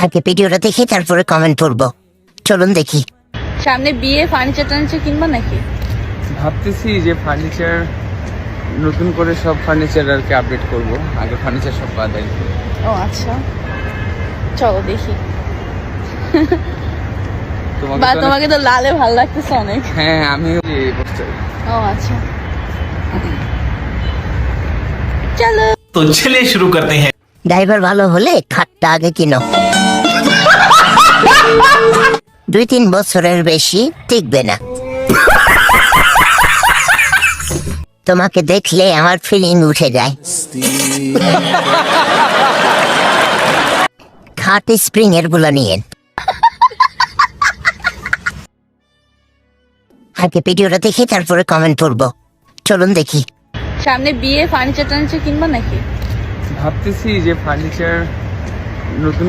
আগে ভিডিওটা দেখি তারপরে কমেন্ট করবো। চলুন দেখি। সামনে বিয়ে, ফার্নিচার টার্নিচার কিনবা নাকি? ভাবতেছি যে ফার্নিচার নতুন করে সব ফার্নিচার আর কি আপডেট করবো, আগে ফার্নিচার সব বাদ আর কি। ও আচ্ছা, চলো দেখি। বা তো তোমাকে তো লালে ভালো লাগতেছে অনেক। হ্যাঁ, আমিও এই পোস্টার। ও আচ্ছা, চলো। तो चलिए शुरू करते हैं। ড্রাইভার ভালো হলে খাটটা আগে কিনো। 2-3 বছরের বেশি টিকবে না। তোমাকে দেখলে আমার ফিলিং উঠে যায়। খাট স্প্রিং এর গুলা নিয়ে। আগে ভিডিওটা দেখি তারপরে কমেন্ট করবো। চলুন দেখি। সামনে বিয়ে, ফার্নিচার টার্নিচার কিনবা নাকি? ভাবতেছি যে ফার্নিচার নতুন